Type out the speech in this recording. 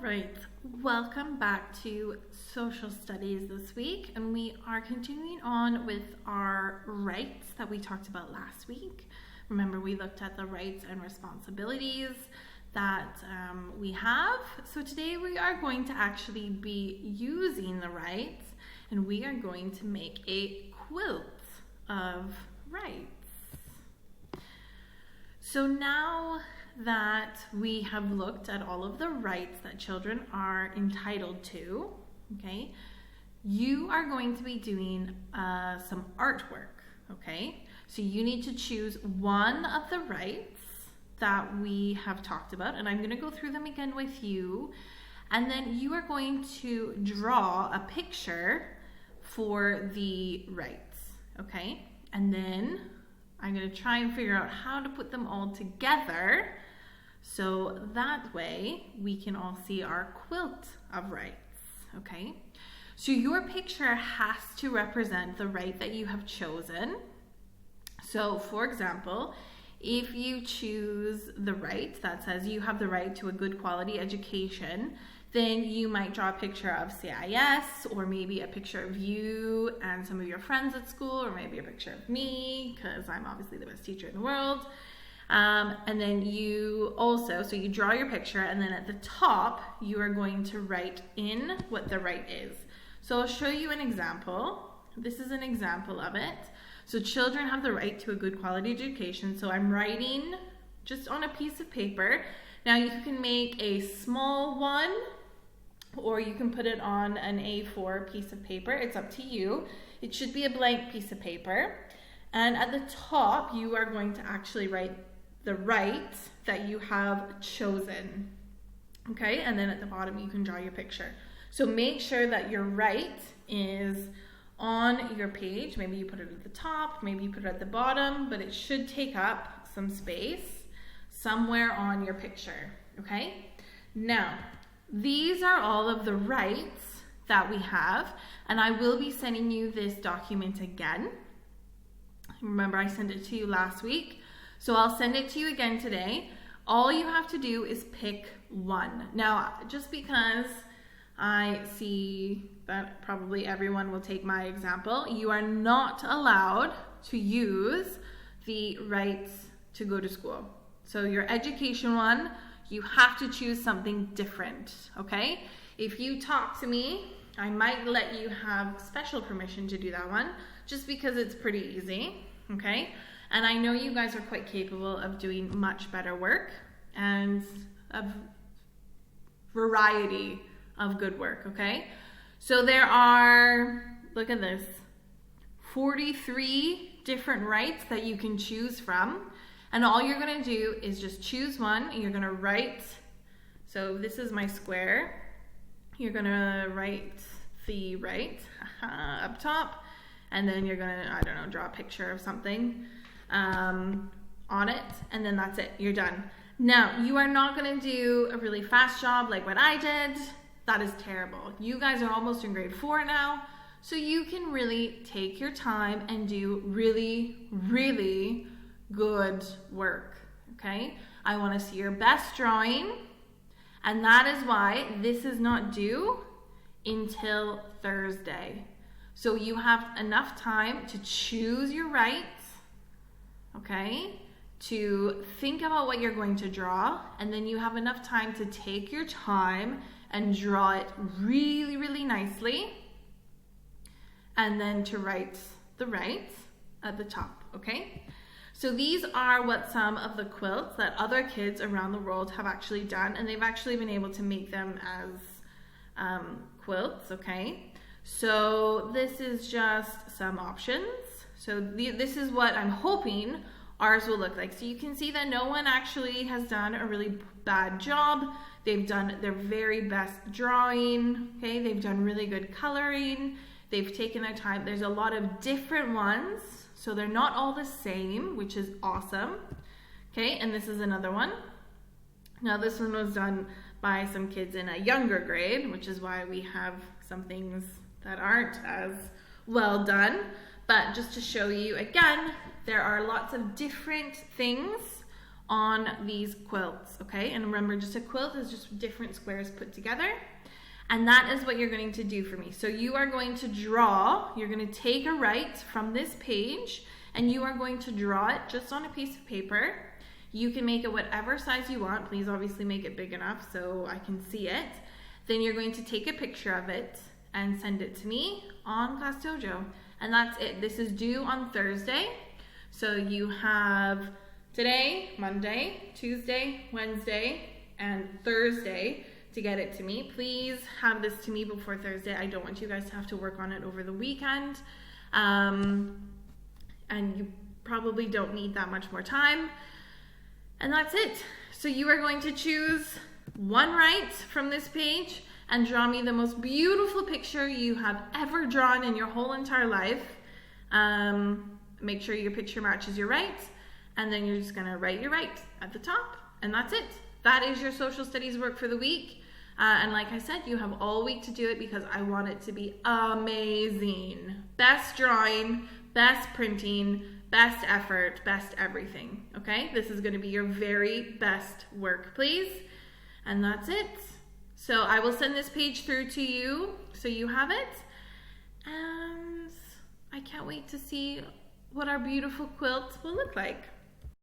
right, welcome back to social studies this week, and we are continuing on with our rights that we talked about last week. Remember, we looked at the rights and responsibilities that we have. So today we are going to actually be using the rights, and we are going to make a quilt of rights. So now that we have looked at all of the rights that children are entitled to, okay, you are going to be doing some artwork, okay? So you need to choose one of the rights that we have talked about, and I'm going to go through them again with you, and then you are going to draw a picture for the rights, okay? And then I'm going to try and figure out how to put them all together so that way we can all see our quilt of rights, okay? So your picture has to represent the right that you have chosen. So for example, if you choose the right that says you have the right to a good quality education, then you might draw a picture of CIS, or maybe a picture of you and some of your friends at school, or maybe a picture of me, because I'm obviously the best teacher in the world. And then you also, so you draw your picture, and then at the top, you are going to write in what the right is. So I'll show you an example. This is an example of it. So children have the right to a good quality education. So I'm writing just on a piece of paper. Now you can make a small one, or you can put it on an A4 piece of paper. It's up to you. It should be a blank piece of paper. And at the top, you are going to actually write the right that you have chosen. Okay, and then at the bottom, you can draw your picture. So make sure that your right is on your page. Maybe you put it at the top, maybe you put it at the bottom, but it should take up some space somewhere on your picture, okay? Now, these are all of the rights that we have, and I will be sending you this document again. Remember, I sent it to you last week, so I'll send it to you again today. All you have to do is pick one. Now, just because I see that probably everyone will take my example, you are not allowed to use the rights to go to school. So your education one, you have to choose something different, okay? If you talk to me, I might let you have special permission to do that one, just because it's pretty easy, okay? And I know you guys are quite capable of doing much better work and a variety of good work, okay? So there are, look at this, 43 different rights that you can choose from. And all you're gonna do is just choose one, and you're gonna write, so this is my square. You're gonna write the right up top, and then you're gonna, I don't know, draw a picture of something on it, and then that's it, you're done. Now, you are not gonna do a really fast job like what I did. That is terrible. You guys are almost in grade 4 now, so you can really take your time and do really, really good work, okay? I wanna see your best drawing, and that is why this is not due until Thursday. So you have enough time to choose your rights, okay? To think about what you're going to draw, and then you have enough time to take your time and draw it really, really nicely, and then to write the rights at the top, okay? So these are what some of the quilts that other kids around the world have actually done, and they've actually been able to make them as quilts, okay? So this is just some options. So this is what I'm hoping ours will look like. So you can see that no one actually has done a really bad job. They've done their very best drawing, okay? They've done really good coloring. They've taken their time. There's a lot of different ones, so they're not all the same, which is awesome. Okay, and this is another one. Now this one was done by some kids in a younger grade, which is why we have some things that aren't as well done. But just to show you again, there are lots of different things on these quilts, okay? And remember, just a quilt is just different squares put together. And that is what you're going to do for me. So you are going to draw, you're going to take a right from this page, and you are going to draw it just on a piece of paper. You can make it whatever size you want. Please obviously make it big enough so I can see it. Then you're going to take a picture of it and send it to me on Class Dojo. And that's it. This is due on Thursday. So you have today, Monday, Tuesday, Wednesday, and Thursday to get it to me. Please have this to me before Thursday. I don't want you guys to have to work on it over the weekend. And you probably don't need that much more time. And that's it. So you are going to choose one right from this page and draw me the most beautiful picture you have ever drawn in your whole entire life. Make sure your picture matches your right. And then you're just gonna write your right at the top. And that's it. That is your social studies work for the week. And like I said, you have all week to do it because I want it to be amazing. Best drawing, best printing, best effort, best everything, okay? This is gonna be your very best work, please. And that's it. So I will send this page through to you so you have it. And I can't wait to see what our beautiful quilt will look like.